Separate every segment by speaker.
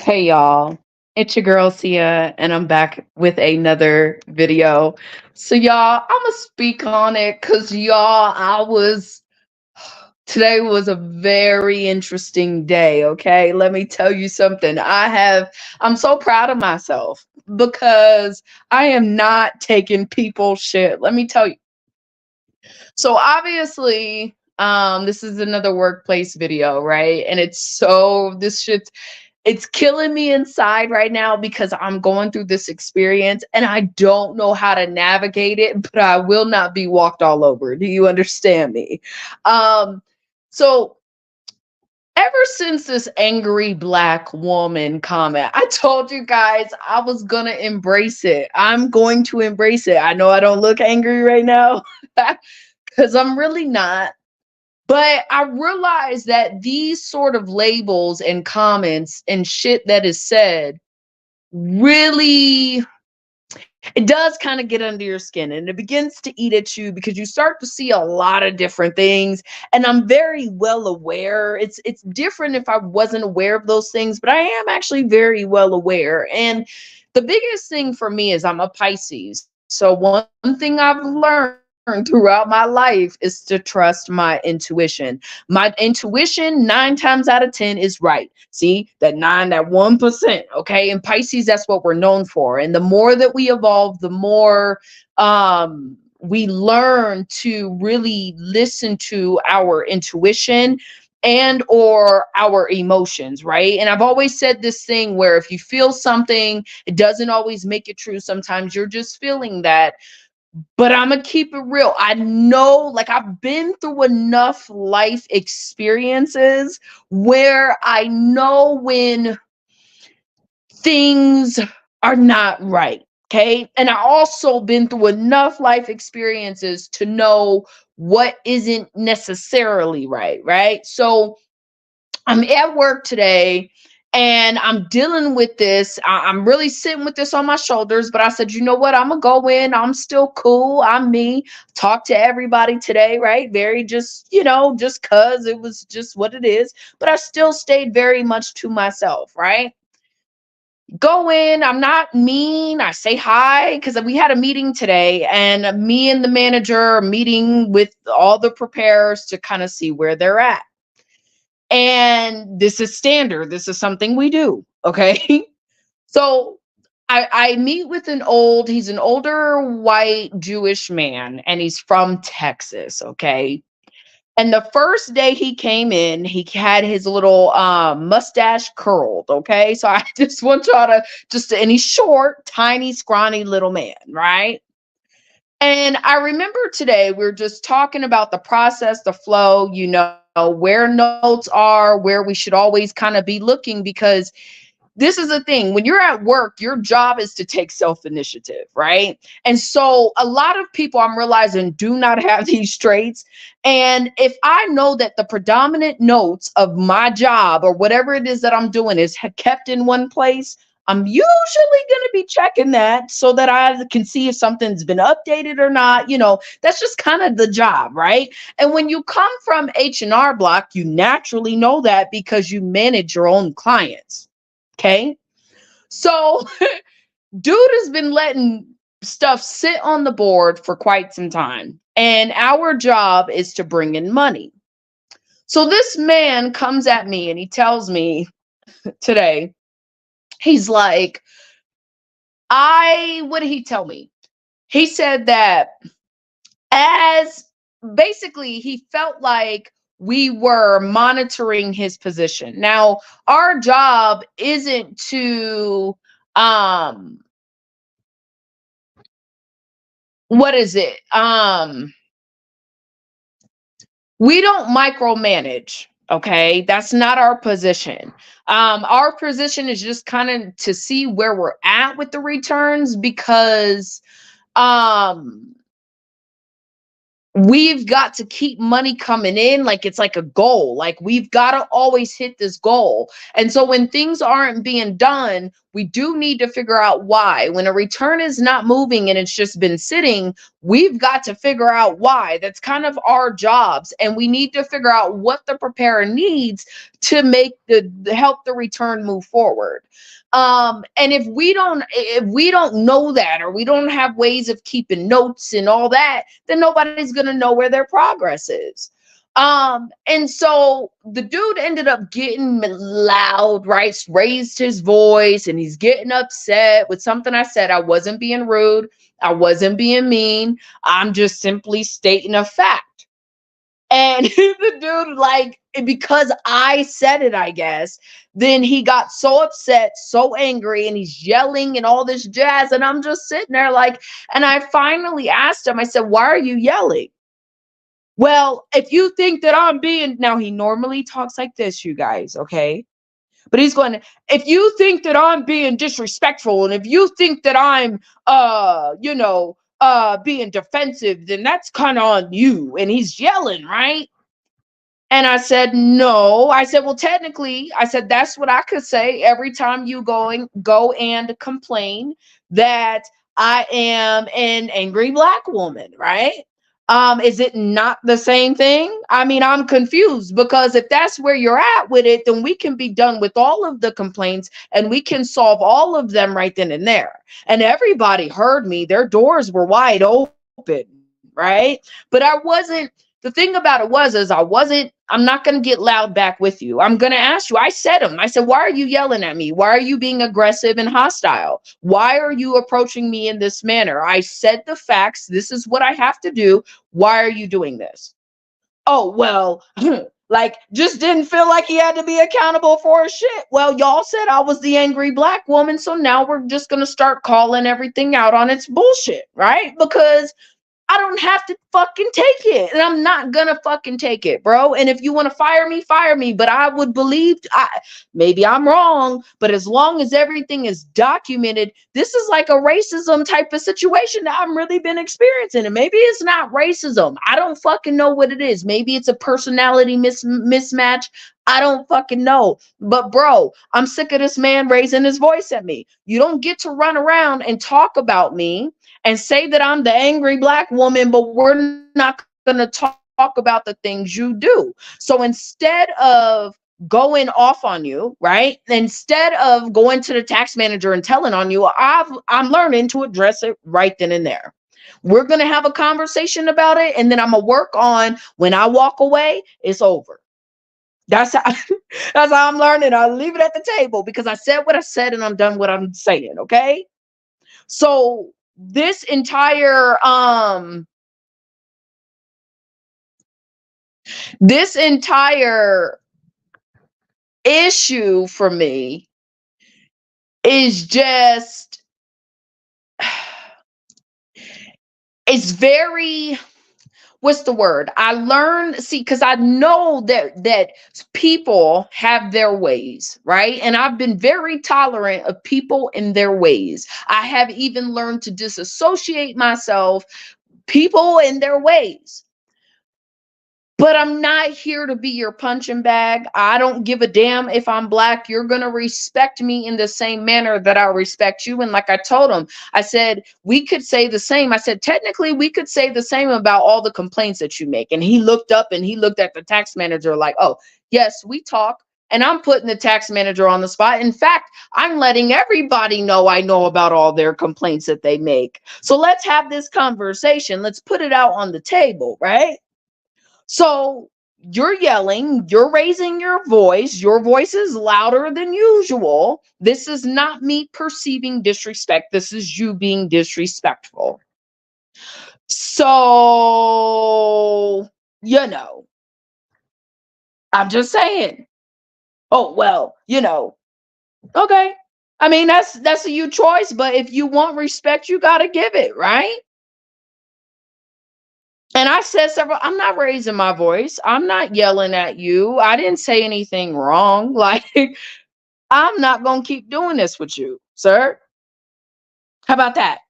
Speaker 1: Hey y'all, it's your girl Sia, and I'm back with another video. So y'all, I'ma speak on it because y'all, today was a very interesting day. Okay, let me tell you something. I'm so proud of myself because I am not taking people's shit. Let me tell you. So obviously, this is another workplace video, right? And this shit it's killing me inside right now because I'm going through this experience and I don't know how to navigate it, but I will not be walked all over. Do you understand me? Um, so ever since this angry black woman comment, I told you guys I was gonna embrace it. I'm going to embrace it. I know I don't look angry right now because I'm really not. But I realized that these sort of labels and comments and shit that is said really, it does kind of get under your skin and it begins to eat at you because you start to see a lot of different things. And I'm very well aware. It's different if I wasn't aware of those things, but I am actually very well aware. And the biggest thing for me is I'm a Pisces. So one thing I've learned throughout my life is to trust my intuition. My intuition, 9 times out of 10, is right. See, that 1%. Okay. And Pisces, that's what we're known for. And the more that we evolve, the more we learn to really listen to our intuition and or our emotions, right? And I've always said this thing where if you feel something, it doesn't always make it true. Sometimes you're just feeling that, but I'm gonna keep it real. I know, like, I've been through enough life experiences where I know when things are not right. Okay. And I also been through enough life experiences to know what isn't necessarily right. Right. So I'm at work today and I'm dealing with this. I'm really sitting with this on my shoulders, but I said, you know what? I'm going to go in. I'm still cool. I'm me. Talk to everybody today, right? Very just, just because it was just what it is. But I still stayed very much to myself, right? Go in. I'm not mean. I say hi because we had a meeting today and me and the manager are meeting with all the preparers to kind of see where they're at. And this is standard. This is something we do. Okay. So I meet with he's an older white Jewish man and he's from Texas. Okay. And the first day he came in, he had his little mustache curled. Okay. So I just want y'all to and he's short, tiny, scrawny little man. Right. And I remember today we were just talking about the process, the flow, where notes are, where we should always kind of be looking, because this is the thing. When you're at work, your job is to take self-initiative, right? And so a lot of people, I'm realizing, do not have these traits. And if I know that the predominant notes of my job or whatever it is that I'm doing is kept in one place, I'm usually going to be checking that so that I can see if something's been updated or not. That's just kind of the job, right? And when you come from H&R Block, you naturally know that because you manage your own clients. Okay. So dude has been letting stuff sit on the board for quite some time. And our job is to bring in money. So this man comes at me and he tells me today, he's like, what did he tell me? He said that as basically he felt like we were monitoring his position. Now, our job isn't to what is it? We don't micromanage. Okay. That's not our position. Our position is just kind of to see where we're at with the returns because um we've got to keep money coming in. Like it's like a goal. Like we've got to always hit this goal. And so when things aren't being done, we do need to figure out why. When a return is not moving and it's just been sitting, we've got to figure out why. That's kind of our jobs. And we need to figure out what the preparer needs to make the help the return move forward. And if we don't know that, or we don't have ways of keeping notes and all that, then nobody's going to know where their progress is. And so the dude ended up getting loud, right? Raised his voice, and he's getting upset with something I said. I wasn't being rude, I wasn't being mean, I'm just simply stating a fact. And the dude, like, because I said it, I guess, then he got so upset, so angry, and he's yelling and all this jazz. And I'm just sitting there like, and I finally asked him, I said, why are you yelling? Well, if you think that I'm being, now he normally talks like this, you guys, okay? But he's going, if you think that I'm being disrespectful, and if you think that I'm being defensive, then that's kind of on you. And he's yelling, right? And I said, no. I said, well, technically, I said, that's what I could say every time you go and complain that I am an angry black woman, right? Is it not the same thing? I mean, I'm confused, because if that's where you're at with it, then we can be done with all of the complaints and we can solve all of them right then and there. And everybody heard me. Their doors were wide open, right? But I wasn't, the thing about it was, is I'm not going to get loud back with you. I'm going to ask you. I said, why are you yelling at me? Why are you being aggressive and hostile? Why are you approaching me in this manner? I said the facts. This is what I have to do. Why are you doing this? Oh, well, like, just didn't feel like he had to be accountable for his shit. Well, y'all said I was the angry black woman. So now we're just going to start calling everything out on its bullshit, right? Because I don't have to fucking take it. And I'm not gonna fucking take it, bro. And if you want to fire me, fire me. But I would believe, maybe I'm wrong, but as long as everything is documented, this is like a racism type of situation that I've really been experiencing. And maybe it's not racism. I don't fucking know what it is. Maybe it's a personality mismatch. I don't fucking know. But bro, I'm sick of this man raising his voice at me. You don't get to run around and talk about me and say that I'm the angry black woman, but we're not going to talk about the things you do. So instead of going off on you, right? Instead of going to the tax manager and telling on you, I'm learning to address it right then and there. We're going to have a conversation about it, and then I'm going to work on, when I walk away, it's over. That's how, that's how I'm learning. I leave it at the table because I said what I said and I'm done what I'm saying, okay? So this entire issue for me is just, it's very, what's the word? I learned, see, because I know that people have their ways, right? And I've been very tolerant of people in their ways. I have even learned to disassociate myself, people in their ways. But I'm not here to be your punching bag. I don't give a damn if I'm black. You're going to respect me in the same manner that I respect you. And like I told him, I said, we could say the same. I said, technically, we could say the same about all the complaints that you make. And he looked up and he looked at the tax manager like, oh, yes, we talk. And I'm putting the tax manager on the spot. In fact, I'm letting everybody know I know about all their complaints that they make. So let's have this conversation. Let's put it out on the table, right? So you're yelling, you're raising your voice is louder than usual. This is not me perceiving disrespect. This is you being disrespectful. So, I'm just saying, oh, well, okay. I mean, that's a you choice, but if you want respect, you got to give it, right? And I said several, I'm not raising my voice. I'm not yelling at you. I didn't say anything wrong. Like, I'm not going to keep doing this with you, sir. How about that?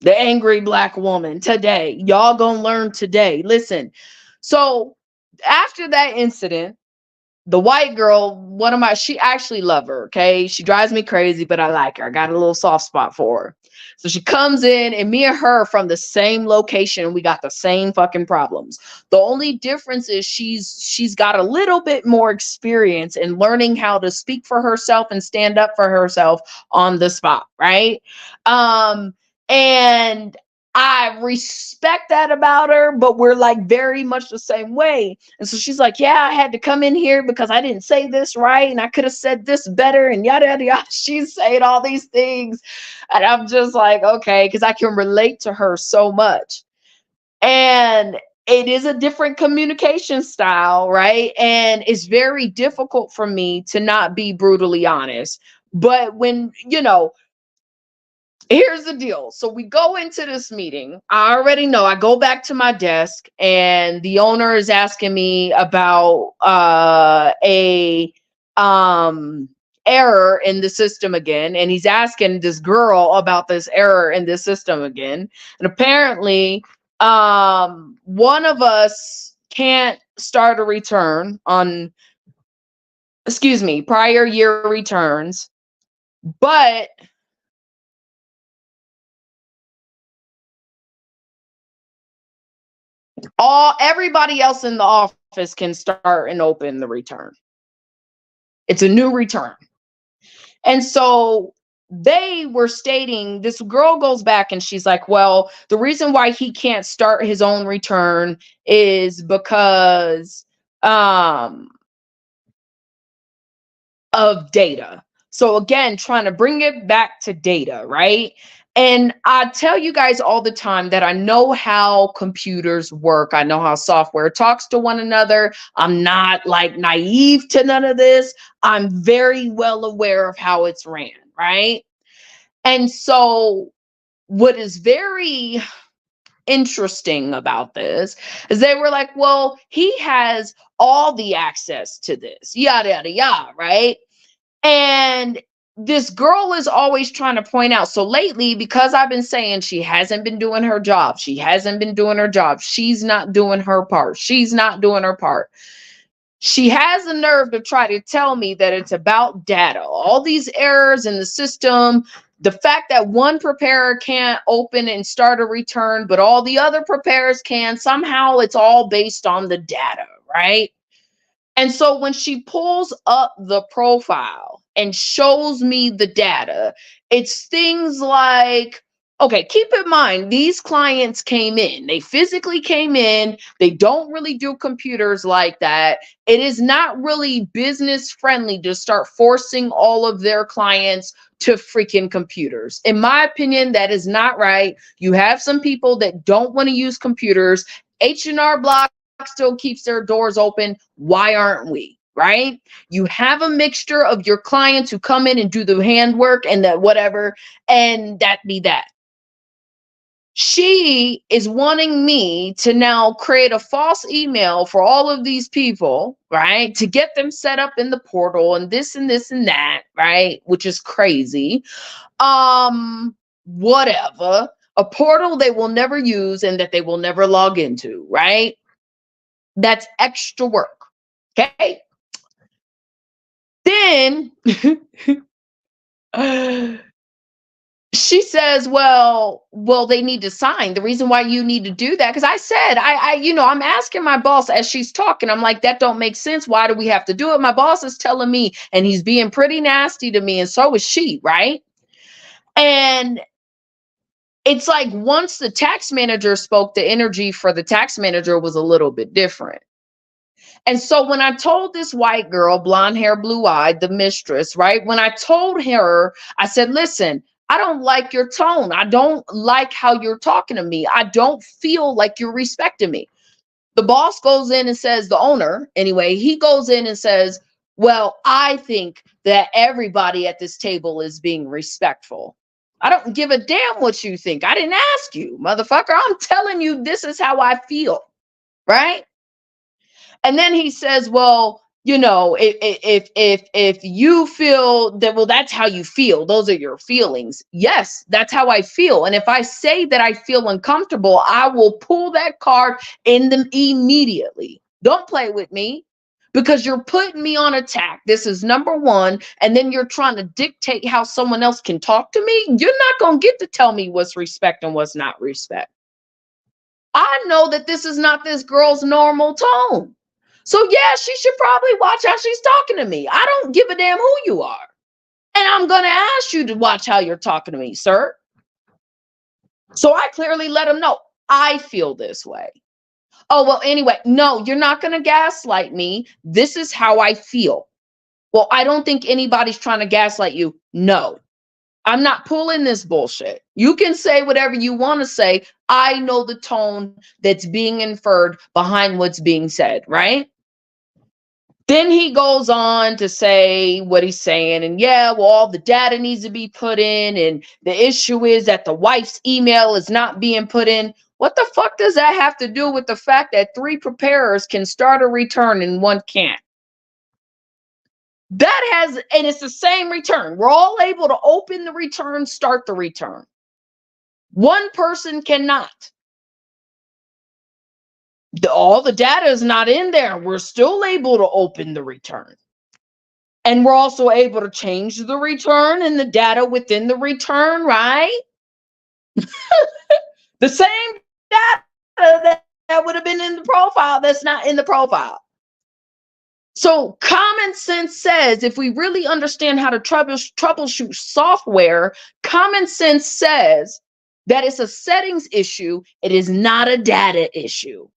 Speaker 1: The angry black woman today. Y'all going to learn today. Listen. So after that incident, The white girl, she actually love her. Okay. She drives me crazy, but I like her. I got a little soft spot for her. So she comes in and me and her are from the same location. We got the same fucking problems. The only difference is she's got a little bit more experience in learning how to speak for herself and stand up for herself on the spot. Right. And I respect that about her, but we're like very much the same way. And so she's like, yeah, I had to come in here because I didn't say this right and I could have said this better and yada, yada, yada. She's saying all these things. And I'm just like, okay, because I can relate to her so much. And it is a different communication style, right? And it's very difficult for me to not be brutally honest. But when, here's the deal. So we go into this meeting. I already know. I go back to my desk and the owner is asking me about a error in the system again. And he's asking this girl about this error in the system again. And apparently one of us can't start a return on, prior year returns, but everybody else in the office can start and open the return. It's a new return. And so they were stating, this girl goes back and she's like, well, the reason why he can't start his own return is because of data. So again, trying to bring it back to data, right? And I tell you guys all the time that I know how computers work. I know how software talks to one another. I'm not like naive to none of this. I'm very well aware of how it's ran, right? And so what is very interesting about this is they were like, well, he has all the access to this, yada, yada, yada, right? And this girl is always trying to point out. So lately, because I've been saying she hasn't been doing her job, she's not doing her part. She's not doing her part. She has the nerve to try to tell me that it's about data, all these errors in the system, the fact that one preparer can't open and start a return, but all the other preparers can. Somehow it's all based on the data, right? And so when she pulls up the profile and shows me the data, it's things like, okay, keep in mind, these clients came in, they physically came in, they don't really do computers like that. It is not really business friendly to start forcing all of their clients to freaking computers. In my opinion, that is not right. You have some people that don't want to use computers. H&R Block still keeps their doors open. Why aren't we? Right? You have a mixture of your clients who come in and do the handwork and that whatever, and that be that. She is wanting me to now create a false email for all of these people, right? To get them set up in the portal and this and this and that, right? Which is crazy. Whatever. A portal they will never use and that they will never log into, right? That's extra work. Okay. Then she says, well, they need to sign. The reason why you need to do that, because I said, I'm asking my boss as she's talking. I'm like, that don't make sense. Why do we have to do it? My boss is telling me, and he's being pretty nasty to me, and so is she, right? And it's like once the tax manager spoke, the energy for the tax manager was a little bit different. And so when I told this white girl, blonde hair, blue eyed, the mistress, right? When I told her, I said, listen, I don't like your tone. I don't like how you're talking to me. I don't feel like you're respecting me. The boss goes in and says, the owner, anyway, he goes in and says, well, I think that everybody at this table is being respectful. I don't give a damn what you think. I didn't ask you, motherfucker. I'm telling you, this is how I feel, right? And then he says, well, if you feel that, well, that's how you feel. Those are your feelings. Yes, that's how I feel. And if I say that I feel uncomfortable, I will pull that card in them immediately. Don't play with me. because you're putting me on attack. This is number one. And then you're trying to dictate how someone else can talk to me. You're not going to get to tell me what's respect and what's not respect. I know that this is not this girl's normal tone. So yeah, she should probably watch how she's talking to me. I don't give a damn who you are. And I'm going to ask you to watch how you're talking to me, sir. So I clearly let him know I feel this way. Oh, well, anyway, no, you're not going to gaslight me. This is how I feel. Well, I don't think anybody's trying to gaslight you. No, I'm not pulling this bullshit. You can say whatever you want to say. I know the tone that's being inferred behind what's being said, right? Then he goes on to say what he's saying. And yeah, well, all the data needs to be put in. And the issue is that the wife's email is not being put in. What the fuck does that have to do with the fact that 3 preparers can start a return and 1 can't? That has, and it's the same return. We're all able to open the return, start the return. One person cannot. All the data is not in there. We're still able to open the return. And we're also able to change the return and the data within the return, right? The same data that would have been in the profile that's not in the profile. So common sense says if we really understand how to troubleshoot software, common sense says that it's a settings issue. It is not a data issue.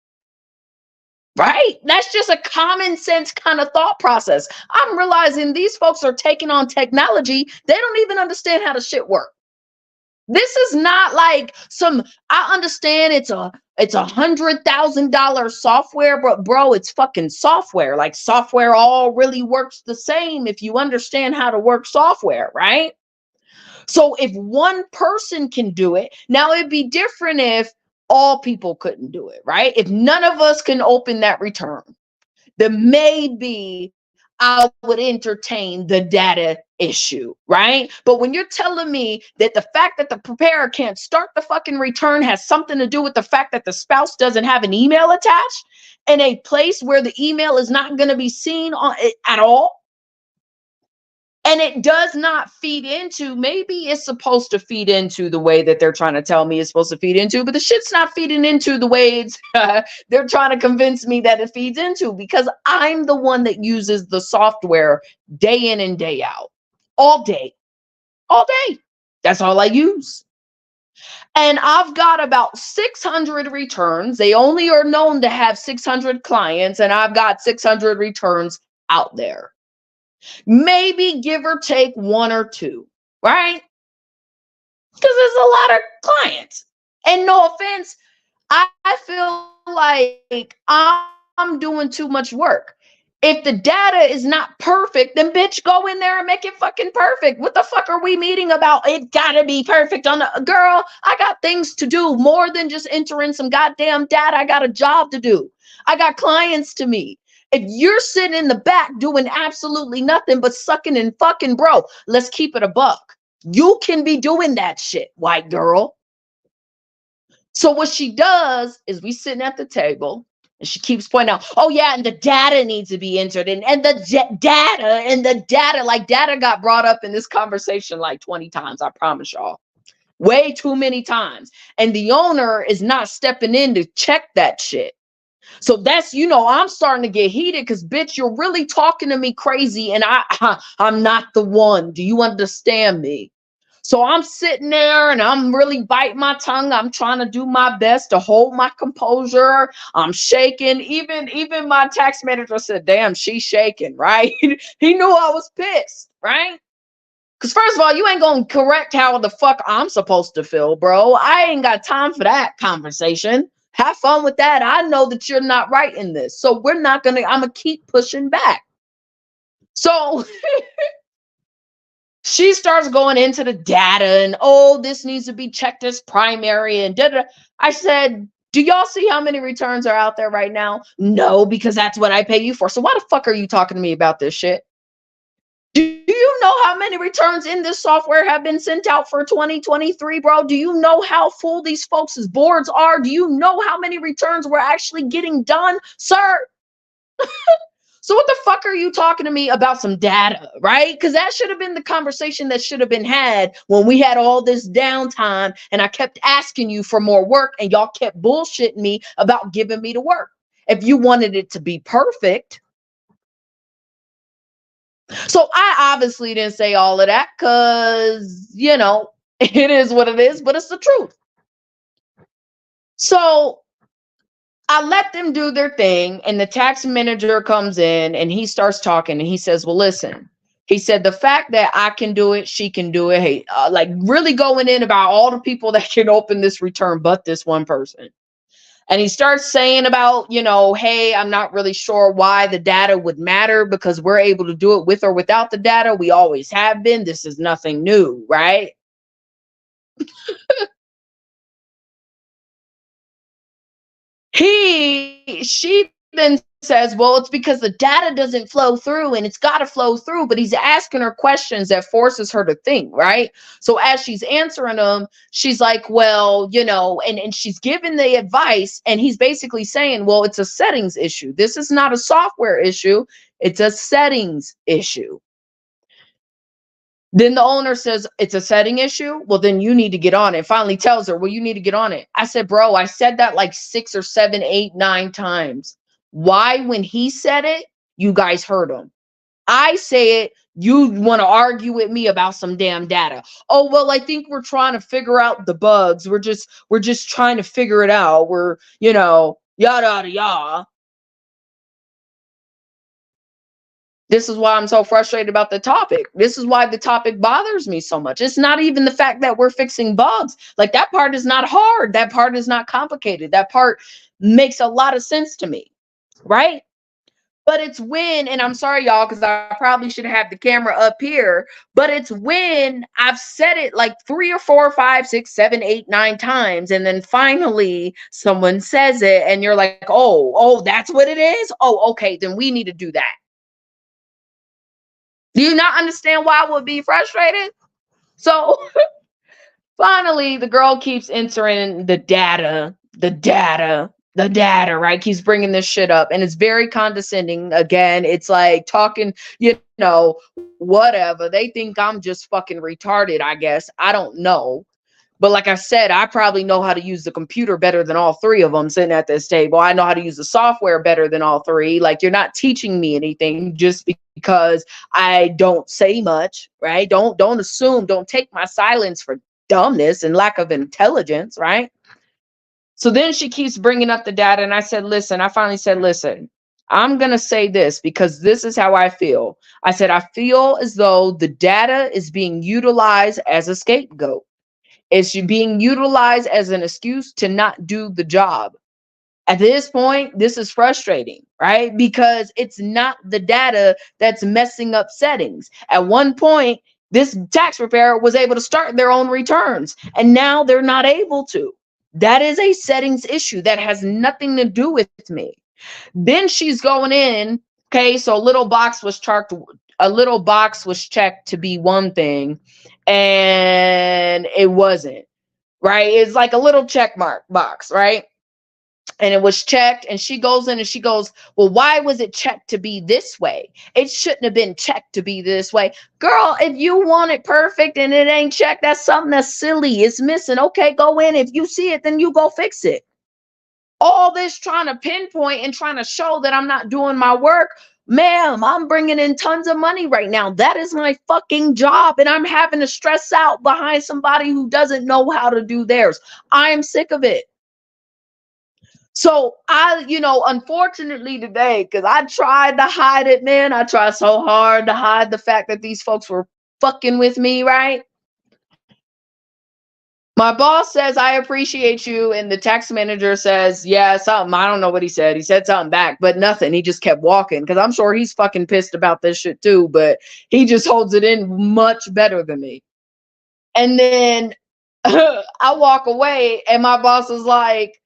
Speaker 1: Right? That's just a common sense kind of thought process. I'm realizing these folks are taking on technology. They don't even understand how the shit works. This is not like I understand it's a $100,000 software, but bro, it's fucking software. Like software all really works the same if you understand how to work software, right? So if one person can do it, now it'd be different if all people couldn't do it, right? If none of us can open that return, then maybe I would entertain the data issue, right? But when you're telling me that the fact that the preparer can't start the fucking return has something to do with the fact that the spouse doesn't have an email attached in a place where the email is not going to be seen on it at all, and it does not feed into, maybe it's supposed to feed into the way that they're trying to tell me it's supposed to feed into, but the shit's not feeding into the way it's, they're trying to convince me that it feeds into, because I'm the one that uses the software day in and day out, all day. That's all I use. And I've got about 600 returns. They only are known to have 600 clients, and I've got 600 returns out there. Maybe give or take 1 or 2, right? Because there's a lot of clients. And no offense, I feel like I'm doing too much work. If the data is not perfect, then bitch, go in there and make it fucking perfect. What the fuck are we meeting about? It gotta be perfect on the girl. I got things to do more than just entering some goddamn data. I got a job to do. I got clients to meet. If you're sitting in the back doing absolutely nothing but sucking and fucking, bro, let's keep it a buck. You can be doing that shit, white girl. So what she does is we sitting at the table. And she keeps pointing out, oh yeah, and the data needs to be entered. And the data, like data got brought up in this conversation like 20 times, I promise y'all. Way too many times. And the owner is not stepping in to check that shit. So that's, I'm starting to get heated because, bitch, you're really talking to me crazy and I'm not the one. Do you understand me? So I'm sitting there and I'm really biting my tongue. I'm trying to do my best to hold my composure. I'm shaking. Even my tax manager said, damn, she's shaking, right? He knew I was pissed, right? Because first of all, you ain't going to correct how the fuck I'm supposed to feel, bro. I ain't got time for that conversation. Have fun with that. I know that you're not right in this. So I'm going to keep pushing back. So she starts going into the data and, oh, this needs to be checked as primary and da-da. I said, do y'all see how many returns are out there right now? No, because that's what I pay you for. So why the fuck are you talking to me about this shit? Do you know how many returns in this software have been sent out for 2023, bro? Do you know how full these folks' boards are? Do you know how many returns we're actually getting done, sir? So what the fuck are you talking to me about some data, right? Because that should have been the conversation that should have been had when we had all this downtime and I kept asking you for more work and y'all kept bullshitting me about giving me the work. If you wanted it to be perfect. So I obviously didn't say all of that because, it is what it is, but it's the truth. So I let them do their thing, and the tax manager comes in and he starts talking and he says, well, listen, he said, the fact that I can do it, she can do it. Hey, like really going in about all the people that can open this return, but this one person. And he starts saying about, hey, I'm not really sure why the data would matter because we're able to do it with or without the data. We always have been. This is nothing new, right? She then says, well, it's because the data doesn't flow through and it's got to flow through, but he's asking her questions that forces her to think, right? So as she's answering them, she's like, well, and she's giving the advice and he's basically saying, well, it's a settings issue. This is not a software issue. It's a settings issue. Then the owner says, it's a setting issue. Well, then you need to get on it. Finally tells her, well, you need to get on it. I said, bro, I said that like 6 or 7, 8, 9 times. Why, when he said it, you guys heard him? I say it, you want to argue with me about some damn data. Oh, well, I think we're trying to figure out the bugs. We're just trying to figure it out. We're, yada, yada, yada. This is why I'm so frustrated about the topic. This is why the topic bothers me so much. It's not even the fact that we're fixing bugs. Like, that part is not hard. That part is not complicated. That part makes a lot of sense to me, right? But it's when, and I'm sorry, y'all, because I probably should have the camera up here, but it's when I've said it like 3 or 4 or 5, 6, 7, 8, 9 times, and then finally someone says it, and you're like, oh, that's what it is? Oh, okay, then we need to do that. Do you not understand why I would be frustrated? So finally, the girl keeps entering the data, right? Keeps bringing this shit up. And it's very condescending. Again, it's like talking, whatever. They think I'm just fucking retarded, I guess. I don't know. But like I said, I probably know how to use the computer better than all 3 of them sitting at this table. I know how to use the software better than all 3. Like, you're not teaching me anything just because I don't say much, right? Don't assume, don't take my silence for dumbness and lack of intelligence, right? So then she keeps bringing up the data, and I finally said, listen, I'm going to say this because this is how I feel. I said, I feel as though the data is being utilized as a scapegoat. It's being utilized as an excuse to not do the job. At this point, this is frustrating, right? Because it's not the data that's messing up settings. At one point, this tax preparer was able to start their own returns, and now they're not able to. That is a settings issue that has nothing to do with me. Then she's going in, okay, so a little box was checked to be one thing, and it wasn't, right? It's like a little check mark box, right? And it was checked, and she goes in and she goes, well, why was it checked to be this way? It shouldn't have been checked to be this way. Girl, if you want it perfect and it ain't checked, that's something that's silly. It's missing. Okay, go in. If you see it, then you go fix it. All this trying to pinpoint and trying to show that I'm not doing my work. Ma'am, I'm bringing in tons of money right now. That is my fucking job. And I'm having to stress out behind somebody who doesn't know how to do theirs. I am sick of it. So unfortunately today, because I tried to hide it, man. I tried so hard to hide the fact that these folks were fucking with me, right? My boss says, I appreciate you. And the tax manager says, yeah, something. I don't know what he said. He said something back, but nothing. He just kept walking because I'm sure he's fucking pissed about this shit too, but he just holds it in much better than me. And then I walk away and my boss is like,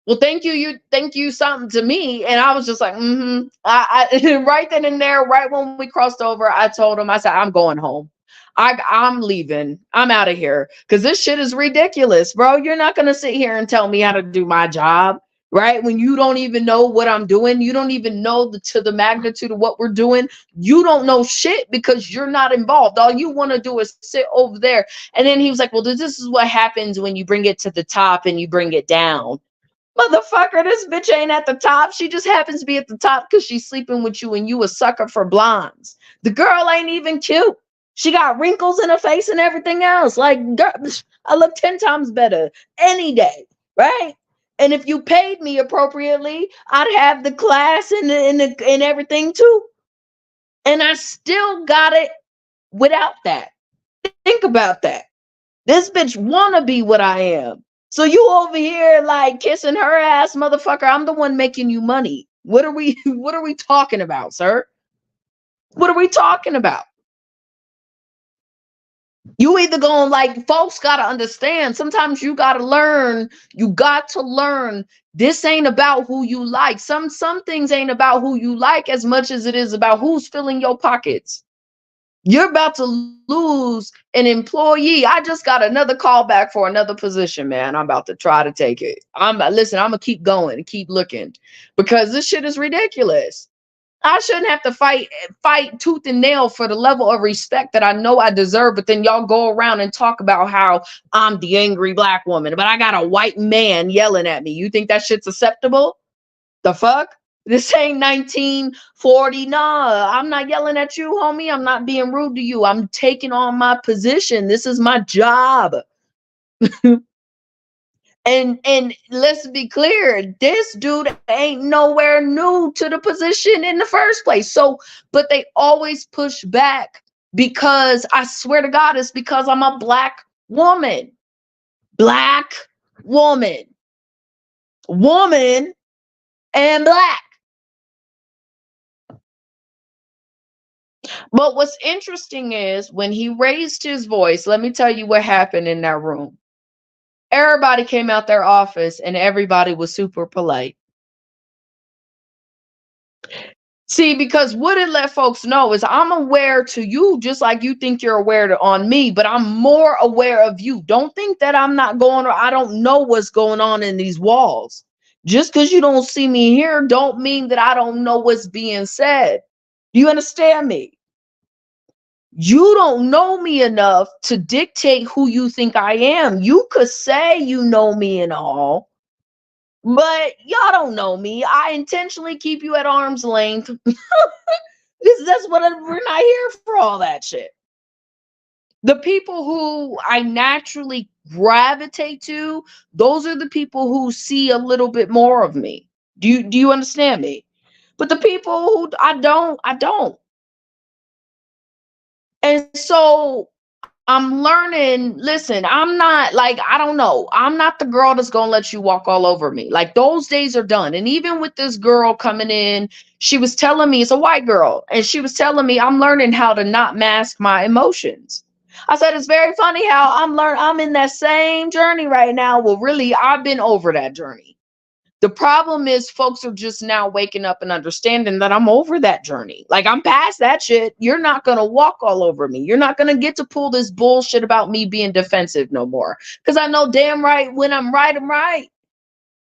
Speaker 1: well, thank you something to me. And I was just like, I right then and there, right when we crossed over, I told him, I said, I'm going home. I'm leaving. I'm out of here because this shit is ridiculous, bro. You're not going to sit here and tell me how to do my job. right? When you don't even know what I'm doing, you don't even know to the magnitude of what we're doing. You don't know shit because you're not involved. All you want to do is sit over there. And then he was like, well, this is what happens when you bring it to the top and you bring it down. Motherfucker, this bitch ain't at the top. She just happens to be at the top because she's sleeping with you and you a sucker for blondes. The girl ain't even cute. She got wrinkles in her face and everything else. Like, girl, I look 10 times better any day, right? And if you paid me appropriately, I'd have the class and everything too. And I still got it without that. Think about that. This bitch wanna be what I am. So you over here like kissing her ass, motherfucker. I'm the one making you money. What are we what are we talking about, sir? What are we talking about? You either going like folks gotta understand. Sometimes you gotta learn. You got to learn. This ain't about who you like. Some things ain't about who you like as much as it is about who's filling your pockets. You're about to lose an employee. I just got another call back for another position, man. I'm about to try to take it. I'm gonna keep going and keep looking because this shit is ridiculous. I shouldn't have to fight tooth and nail for the level of respect that I know I deserve, but then y'all go around and talk about how I'm the angry black woman, but I got a white man yelling at me. You think that shit's acceptable? The fuck? This ain't 1940. Nah, I'm not yelling at you, homie. I'm not being rude to you. I'm taking on my position. This is my job. And let's be clear, this dude ain't nowhere new to the position in the first place. So, but they always push back because I swear to God, it's because I'm a black woman. Black woman. Woman and black. But what's interesting is when he raised his voice, let me tell you what happened in that room. Everybody came out their office and everybody was super polite. See, because what it let folks know is I'm aware to you just like you think you're aware on me, but I'm more aware of you. Don't think that I'm not going or I don't know what's going on in these walls. Just because you don't see me here don't mean that I don't know what's being said. Do you understand me? You don't know me enough to dictate who you think I am. You could say you know me and all, but y'all don't know me. I intentionally keep you at arm's length. That's what we're not here for all that shit. The people who I naturally gravitate to, those are the people who see a little bit more of me. Do you understand me? But the people who I don't. And so I'm learning, listen, I'm not like, I don't know. I'm not the girl that's going to let you walk all over me. Like those days are done. And even with this girl coming in, she was telling me, it's a white girl, and she was telling me I'm learning how to not mask my emotions. I said, it's very funny how I'm in that same journey right now. Well, really, I've been over that journey. The problem is folks are just now waking up and understanding that I'm over that journey. Like I'm past that shit. You're not going to walk all over me. You're not going to get to pull this bullshit about me being defensive no more. Because I know damn right when I'm right, I'm right.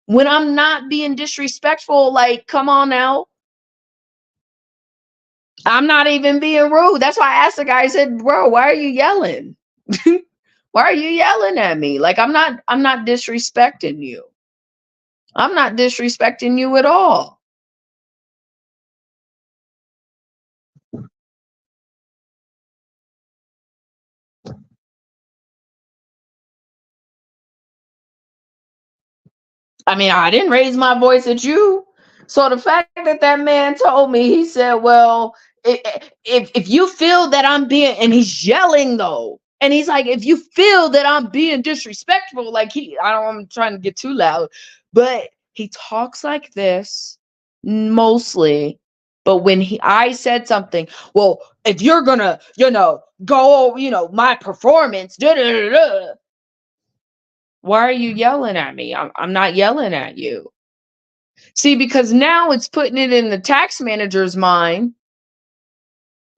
Speaker 1: When I'm not being disrespectful, like, come on now. I'm not even being rude. That's why I asked the guy, I said, bro, why are you yelling? Why are you yelling at me? Like I'm not disrespecting you. I'm not disrespecting you at all. I mean, I didn't raise my voice at you. So the fact that that man told me, he said, well, if you feel that I'm being, and he's yelling though, and he's like, if you feel that I'm being disrespectful, like I'm trying to get too loud, but he talks like this mostly. But when I said something, well, if you're gonna, go, my performance, da da da da. Why are you yelling at me? I'm not yelling at you. See, because now it's putting it in the tax manager's mind.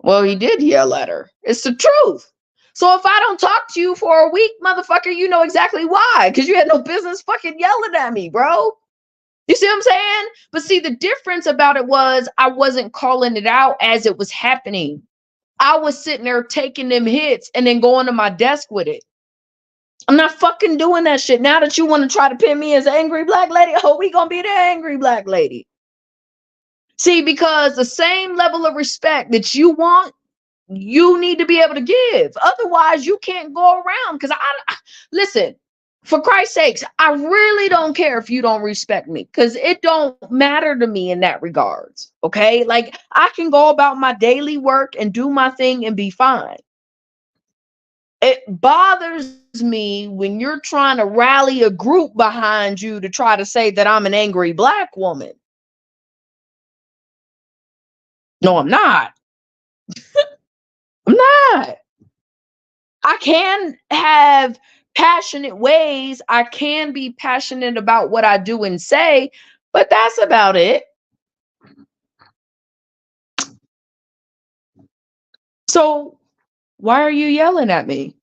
Speaker 1: Well, he did yell at her. It's the truth. So if I don't talk to you for a week, motherfucker, you know exactly why. Because you had no business fucking yelling at me, bro. You see what I'm saying? But see, the difference about it was I wasn't calling it out as it was happening. I was sitting there taking them hits and then going to my desk with it. I'm not fucking doing that shit. Now that you want to try to pin me as an angry black lady, oh, we gonna be the angry black lady. See, because the same level of respect that you want, you need to be able to give. Otherwise, you can't go around. Because I listen, for Christ's sakes, I really don't care if you don't respect me, because it don't matter to me in that regards. Okay, like I can go about my daily work and do my thing and be fine. It bothers me when you're trying to rally a group behind you to try to say that I'm an angry black woman. No, I'm not. I'm not. I can have passionate ways. I can be passionate about what I do and say, but that's about it. So why are you yelling at me?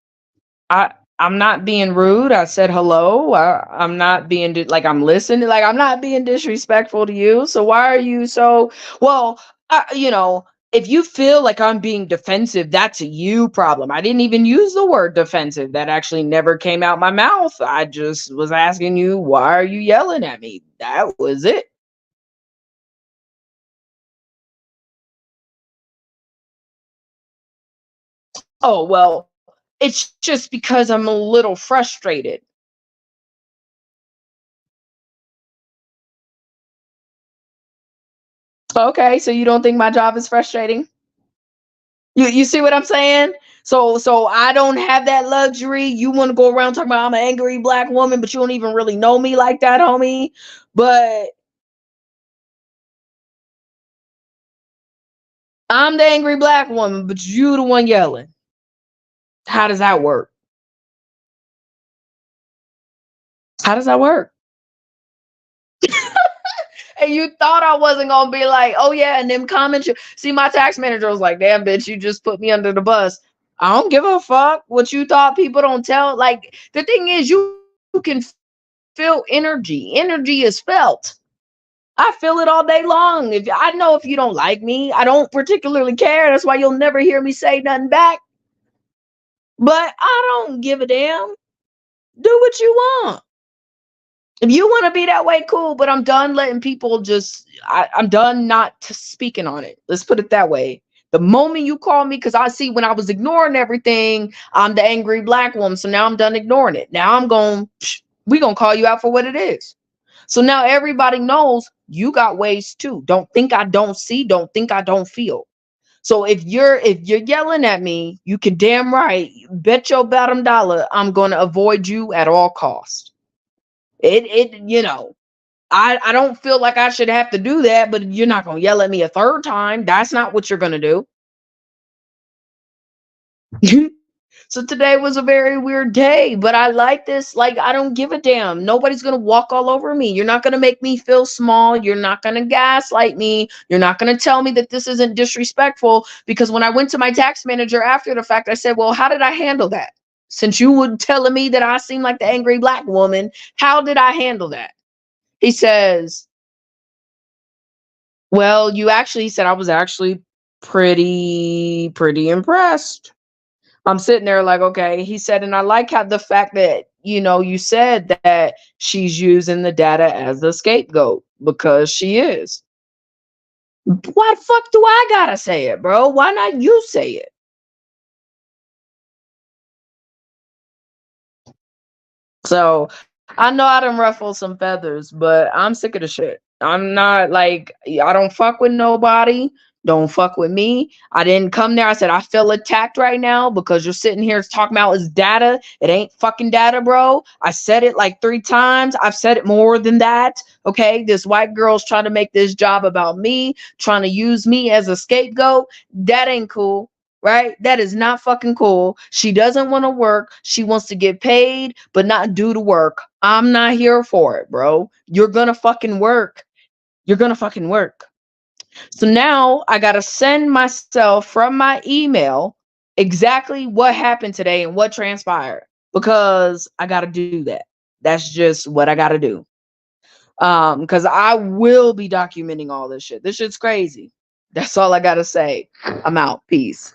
Speaker 1: I'm not being rude. I said hello. I'm not being like I'm listening. Like I'm not being disrespectful to you. So why are you so well? If you feel like I'm being defensive, that's a you problem. I didn't even use the word defensive. That actually never came out my mouth. I just was asking you, why are you yelling at me? That was it. Oh, well, it's just because I'm a little frustrated. Okay, so you don't think my job is frustrating? You see what I'm saying? So I don't have that luxury. You want to go around talking about I'm an angry black woman, but you don't even really know me like that, homie. But I'm the angry black woman, but you the one yelling. How does that work? How does that work? And you thought I wasn't gonna be like, oh yeah, and them comments. See, my tax manager was like, damn, bitch, you just put me under the bus. I don't give a fuck what you thought people don't tell. Like the thing is, you can feel energy. Energy is felt. I feel it all day long. If I know if you don't like me, I don't particularly care. That's why you'll never hear me say nothing back. But I don't give a damn. Do what you want. If you want to be that way, cool. But I'm done letting people just. I'm done not speaking on it. Let's put it that way. The moment you call me, because I see when I was ignoring everything, I'm the angry black woman. So now I'm done ignoring it. Now I'm going. We gonna call you out for what it is. So now everybody knows you got ways too. Don't think I don't see, don't think I don't feel. So if you're yelling at me, you can damn right bet your bottom dollar I'm gonna avoid you at all costs. I don't feel like I should have to do that, but you're not gonna yell at me a third time. That's not what you're gonna do. So today was a very weird day, but I like this. Like, I don't give a damn. Nobody's going to walk all over me. You're not going to make me feel small. You're not going to gaslight me. You're not going to tell me that this isn't disrespectful. Because when I went to my tax manager after the fact, I said, well, how did I handle that? Since you were telling me that I seem like the angry black woman, how did I handle that? He says, well, he said, I was actually pretty impressed. I'm sitting there like, okay. He said, and I like how the fact that, you said that she's using the data as a scapegoat because she is. Why the fuck do I gotta say it, bro? Why not you say it? So I know I done ruffled some feathers, but I'm sick of the shit. I'm not like, I don't fuck with nobody. Don't fuck with me. I didn't come there. I said, I feel attacked right now because you're sitting here talking about is data. It ain't fucking data, bro. I said it like 3 times. I've said it more than that. Okay. This white girl's trying to make this job about me, trying to use me as a scapegoat. That ain't cool. Right? That is not fucking cool. She doesn't want to work. She wants to get paid, but not do the work. I'm not here for it, bro. You're gonna fucking work. You're gonna fucking work. So now I gotta send myself from my email exactly what happened today and what transpired because I gotta do that. That's just what I gotta do. Because I will be documenting all this shit. This shit's crazy. That's all I gotta say. I'm out. Peace.